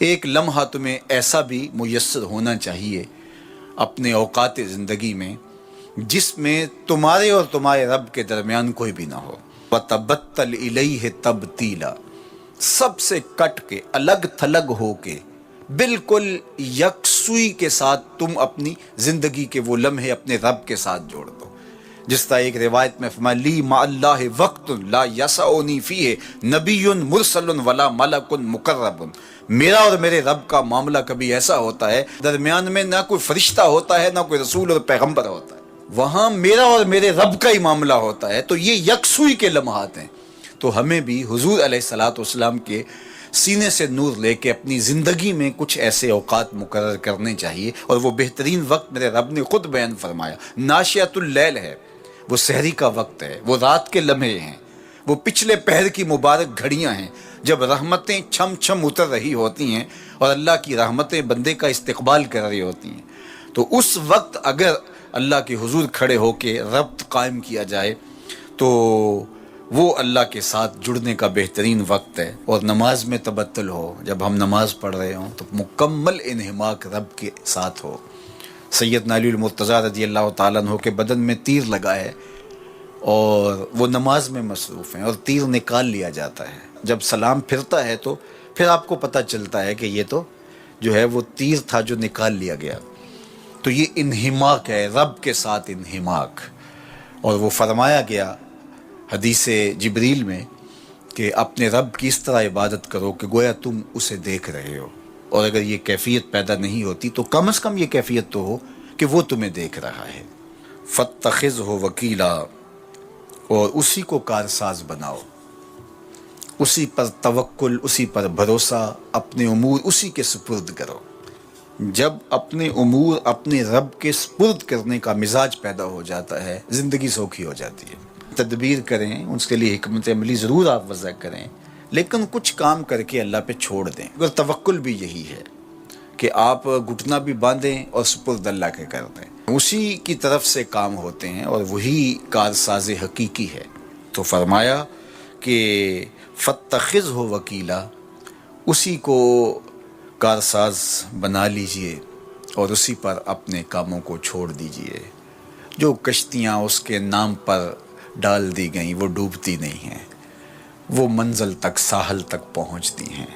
ایک لمحہ تمہیں ایسا بھی میسر ہونا چاہیے اپنے اوقات زندگی میں جس میں تمہارے اور تمہارے رب کے درمیان کوئی بھی نہ ہو۔ وَتَبَتَّلْ إِلَيْهِ تَبْتِيلًا، سب سے کٹ کے الگ تھلگ ہو کے بالکل یکسوئی کے ساتھ تم اپنی زندگی کے وہ لمحے اپنے رب کے ساتھ جوڑ دو۔ جس طرح ایک روایت میں فرمایا لی مع اللہ وقت لا یسعنی فیہ نبی مرسل ولا ملک مقرب، میرا اور میرے رب کا معاملہ کبھی ایسا ہوتا ہے درمیان میں نہ کوئی فرشتہ ہوتا ہے نہ کوئی رسول اور پیغمبر ہوتا ہے، وہاں میرا اور میرے رب کا ہی معاملہ ہوتا ہے۔ تو یہ یکسوئی کے لمحات ہیں، تو ہمیں بھی حضور علیہ الصلوۃ والسلام کے سینے سے نور لے کے اپنی زندگی میں کچھ ایسے اوقات مقرر کرنے چاہیے، اور وہ بہترین وقت میرے رب نے خود بیان فرمایا ناشیۃ اللیل ہے، وہ سحری کا وقت ہے، وہ رات کے لمحے ہیں، وہ پچھلے پہر کی مبارک گھڑیاں ہیں جب رحمتیں چھم چھم اتر رہی ہوتی ہیں اور اللہ کی رحمتیں بندے کا استقبال کر رہی ہوتی ہیں۔ تو اس وقت اگر اللہ کے حضور کھڑے ہو کے ربط قائم کیا جائے تو وہ اللہ کے ساتھ جڑنے کا بہترین وقت ہے۔ اور نماز میں تبتل ہو، جب ہم نماز پڑھ رہے ہوں تو مکمل انہماک رب کے ساتھ ہو۔ سیدنا علی المرتضیٰ رضی اللہ تعالیٰ عنہ کے بدن میں تیر لگا ہے اور وہ نماز میں مصروف ہیں اور تیر نکال لیا جاتا ہے، جب سلام پھرتا ہے تو پھر آپ کو پتہ چلتا ہے کہ یہ تو جو ہے وہ تیر تھا جو نکال لیا گیا۔ تو یہ انہماک ہے، رب کے ساتھ انہماک۔ اور وہ فرمایا گیا حدیث جبریل میں کہ اپنے رب کی اس طرح عبادت کرو کہ گویا تم اسے دیکھ رہے ہو، اور اگر یہ کیفیت پیدا نہیں ہوتی تو کم از کم یہ کیفیت تو ہو کہ وہ تمہیں دیکھ رہا ہے۔ فَاتَّخِذْهُ وَكِيلًا، اور اسی کو کارساز بناؤ، اسی پر توکل، اسی پر بھروسہ، اپنے امور اسی کے سپرد کرو۔ جب اپنے امور اپنے رب کے سپرد کرنے کا مزاج پیدا ہو جاتا ہے، زندگی سوکھی ہو جاتی ہے۔ تدبیر کریں، اس کے لیے حکمت عملی ضرور آپ وضع کریں، لیکن کچھ کام کر کے اللہ پہ چھوڑ دیں۔ اگر توکل بھی یہی ہے کہ آپ گھٹنا بھی باندھیں اور سپرد اللہ کے کر دیں، اسی کی طرف سے کام ہوتے ہیں اور وہی کارساز حقیقی ہے۔ تو فرمایا کہ فَاتَّخِذْهُ وَكِيلًا، اسی کو کارساز بنا لیجئے اور اسی پر اپنے کاموں کو چھوڑ دیجئے۔ جو کشتیاں اس کے نام پر ڈال دی گئیں وہ ڈوبتی نہیں ہیں، وہ منزل تک، ساحل تک پہنچتی ہیں۔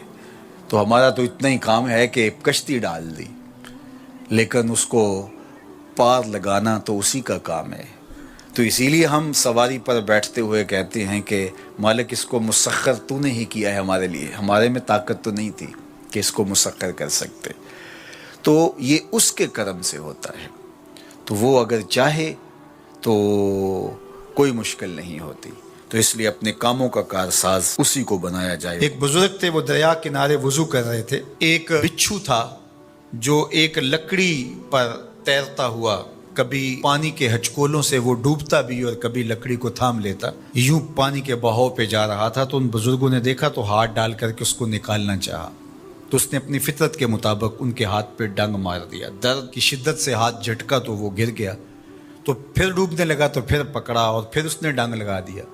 تو ہمارا تو اتنا ہی کام ہے کہ کشتی ڈال دی، لیکن اس کو پار لگانا تو اسی کا کام ہے۔ تو اسی لیے ہم سواری پر بیٹھتے ہوئے کہتے ہیں کہ مالک اس کو مسخر تو نے ہی کیا ہے ہمارے لیے، ہمارے میں طاقت تو نہیں تھی کہ اس کو مسخر کر سکتے۔ تو یہ اس کے کرم سے ہوتا ہے، تو وہ اگر چاہے تو کوئی مشکل نہیں ہوتی۔ تو اس لیے اپنے کاموں کا کارساز اسی کو بنایا جائے۔ ایک بزرگ تھے، وہ دریا کنارے وضو کر رہے تھے۔ ایک بچھو تھا جو ایک لکڑی پر تیرتا ہوا، کبھی پانی کے ہچکولوں سے وہ ڈوبتا بھی اور کبھی لکڑی کو تھام لیتا، یوں پانی کے بہاؤ پہ جا رہا تھا۔ تو ان بزرگوں نے دیکھا تو ہاتھ ڈال کر کے اس کو نکالنا چاہا، تو اس نے اپنی فطرت کے مطابق ان کے ہاتھ پہ ڈنگ مار دیا۔ درد کی شدت سے ہاتھ جھٹکا تو وہ گر گیا، تو پھر ڈوبنے لگا تو پھر پکڑا اور پھر اس نے ڈنگ لگا دیا۔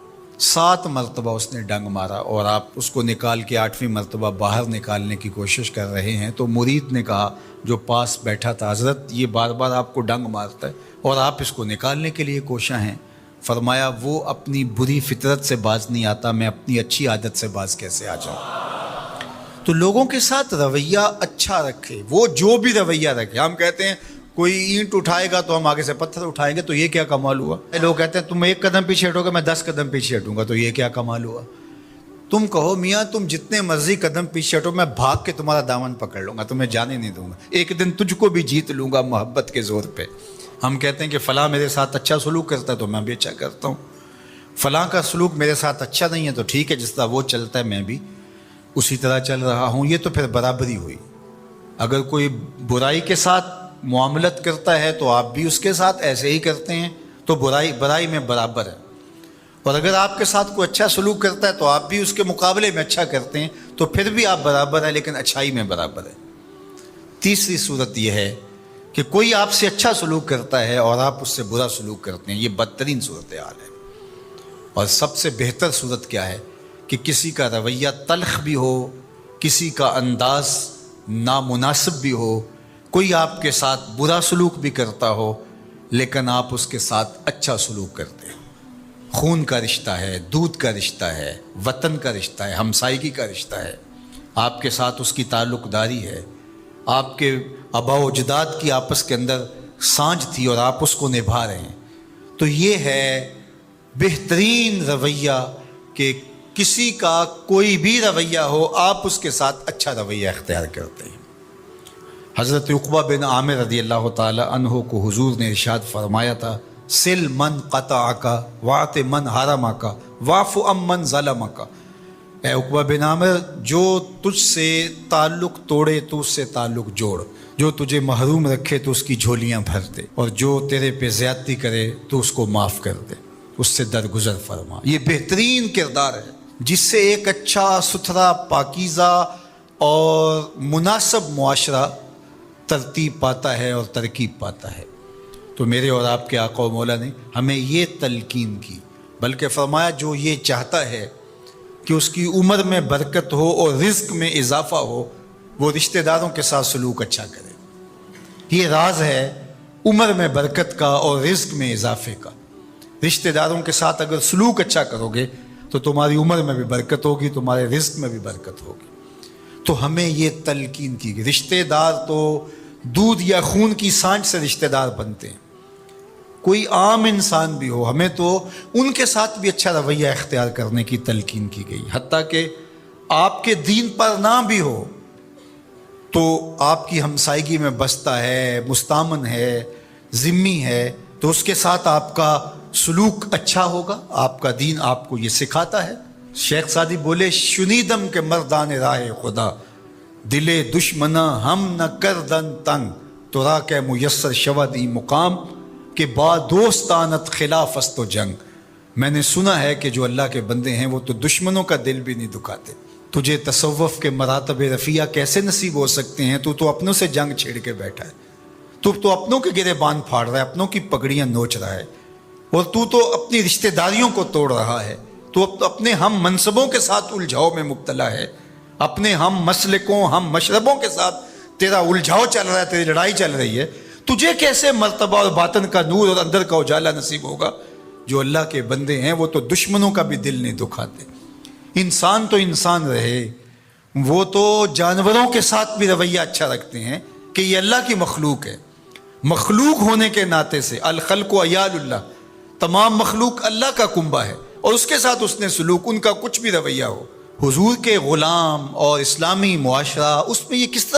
7 مرتبہ اس نے ڈنگ مارا، اور آپ اس کو نکال کے 8ویں مرتبہ باہر نکالنے کی کوشش کر رہے ہیں۔ تو مرید نے کہا جو پاس بیٹھا تھا، حضرت یہ بار بار آپ کو ڈنگ مارتا ہے اور آپ اس کو نکالنے کے لیے کوشاں ہیں۔ فرمایا وہ اپنی بری فطرت سے باز نہیں آتا، میں اپنی اچھی عادت سے باز کیسے آ جاؤں؟ تو لوگوں کے ساتھ رویہ اچھا رکھے، وہ جو بھی رویہ رکھے۔ ہم کہتے ہیں کوئی اینٹ اٹھائے گا تو ہم آگے سے پتھر اٹھائیں گے، تو یہ کیا کمال ہوا؟ لوگ کہتے ہیں تم 1 قدم پیچھے ہٹو گے، میں 10 قدم پیچھے ہٹوں گا، تو یہ کیا کمال ہوا؟ تم کہو میاں تم جتنے مرضی قدم پیچھے ہٹو، میں بھاگ کے تمہارا دامن پکڑ لوں گا، تمہیں جانے نہیں دوں گا، ایک دن تجھ کو بھی جیت لوں گا محبت کے زور پہ۔ ہم کہتے ہیں کہ فلاں میرے ساتھ اچھا سلوک کرتا ہے تو میں بھی اچھا کرتا ہوں، فلاں کا سلوک میرے ساتھ اچھا نہیں ہے تو ٹھیک ہے، جس طرح وہ چلتا ہے میں بھی اسی طرح چل رہا ہوں۔ یہ تو پھر برابری ہوئی۔ اگر کوئی برائی کے ساتھ معاملت کرتا ہے تو آپ بھی اس کے ساتھ ایسے ہی کرتے ہیں، تو برائی میں برابر ہے۔ اور اگر آپ کے ساتھ کوئی اچھا سلوک کرتا ہے تو آپ بھی اس کے مقابلے میں اچھا کرتے ہیں، تو پھر بھی آپ برابر ہیں، لیکن اچھائی میں برابر ہے۔ تیسری صورت یہ ہے کہ کوئی آپ سے اچھا سلوک کرتا ہے اور آپ اس سے برا سلوک کرتے ہیں، یہ بدترین صورتحال ہے۔ اور سب سے بہتر صورت کیا ہے کہ کسی کا رویہ تلخ بھی ہو، کسی کا انداز نامناسب بھی ہو, کوئی آپ کے ساتھ برا سلوک بھی کرتا ہو, لیکن آپ اس کے ساتھ اچھا سلوک کرتے ہیں. خون کا رشتہ ہے, دودھ کا رشتہ ہے, وطن کا رشتہ ہے, ہمسائیگی کا رشتہ ہے, آپ کے ساتھ اس کی تعلق داری ہے, آپ کے آباء و اجداد کی آپس کے اندر سانجھ تھی اور آپ اس کو نبھا رہے ہیں. تو یہ ہے بہترین رویہ کہ کسی کا کوئی بھی رویہ ہو, آپ اس کے ساتھ اچھا رویہ اختیار کرتے ہیں. حضرت عقبہ بن عامر رضی اللہ تعالی عنہ کو حضور نے ارشاد فرمایا تھا, سل من قطعک واعط من حرمک واعف عن من ظلمک. اے عقبہ بن عامر, جو تجھ سے تعلق توڑے تو اس سے تعلق جوڑ, جو تجھے محروم رکھے تو اس کی جھولیاں بھر دے, اور جو تیرے پہ زیادتی کرے تو اس کو معاف کر دے, اس سے درگزر فرما. یہ بہترین کردار ہے جس سے ایک اچھا ستھرا پاکیزہ اور مناسب معاشرہ ترتیب پاتا ہے اور ترکیب پاتا ہے. تو میرے اور آپ کے آقا و مولا نے ہمیں یہ تلقین کی, بلکہ فرمایا جو یہ چاہتا ہے کہ اس کی عمر میں برکت ہو اور رزق میں اضافہ ہو, وہ رشتہ داروں کے ساتھ سلوک اچھا کرے. یہ راز ہے عمر میں برکت کا اور رزق میں اضافے کا. رشتہ داروں کے ساتھ اگر سلوک اچھا کرو گے تو تمہاری عمر میں بھی برکت ہوگی, تمہارے رزق میں بھی برکت ہوگی. تو ہمیں یہ تلقین کی گئی. رشتہ دار تو دودھ یا خون کی سانجھ سے رشتہ دار بنتے ہیں, کوئی عام انسان بھی ہو, ہمیں تو ان کے ساتھ بھی اچھا رویہ اختیار کرنے کی تلقین کی گئی. حتیٰ کہ آپ کے دین پر نہ بھی ہو تو آپ کی ہمسائیگی میں بستا ہے, مستامن ہے, ذمی ہے, تو اس کے ساتھ آپ کا سلوک اچھا ہوگا. آپ کا دین آپ کو یہ سکھاتا ہے. شیخ سعدی بولے, شنیدم کے مردان راہ خدا, دلے دشمنا ہم نہ کردن تنگ, تو را کے میسر شودی مقام کہ با دوستانت خلاف است و جنگ. میں نے سنا ہے کہ جو اللہ کے بندے ہیں وہ تو دشمنوں کا دل بھی نہیں دکھاتے. تجھے تصوف کے مراتب رفیع کیسے نصیب ہو سکتے ہیں؟ تو اپنوں سے جنگ چھیڑ کے بیٹھا ہے, تو اپنوں کے گریبان پھاڑ رہا ہے, اپنوں کی پگڑیاں نوچ رہا ہے, اور تو اپنی رشتہ داریوں کو توڑ رہا ہے. تو اپنے ہم منصبوں کے ساتھ الجھاؤ میں مبتلا ہے, اپنے ہم مسلکوں ہم مشربوں کے ساتھ تیرا الجھاؤ چل رہا ہے, تیری لڑائی چل رہی ہے. تجھے کیسے مرتبہ اور باطن کا نور اور اندر کا اجالا نصیب ہوگا؟ جو اللہ کے بندے ہیں وہ تو دشمنوں کا بھی دل نہیں دکھاتے. انسان تو انسان رہے, وہ تو جانوروں کے ساتھ بھی رویہ اچھا رکھتے ہیں کہ یہ اللہ کی مخلوق ہے. مخلوق ہونے کے ناطے سے الخلق و عیال اللہ, تمام مخلوق اللہ کا کنبہ ہے, اور اس کے ساتھ اس نے سلوک, ان کا کچھ بھی رویہ ہو. حضور کے غلام اور اسلامی معاشرہ, اس میں یہ کس طرح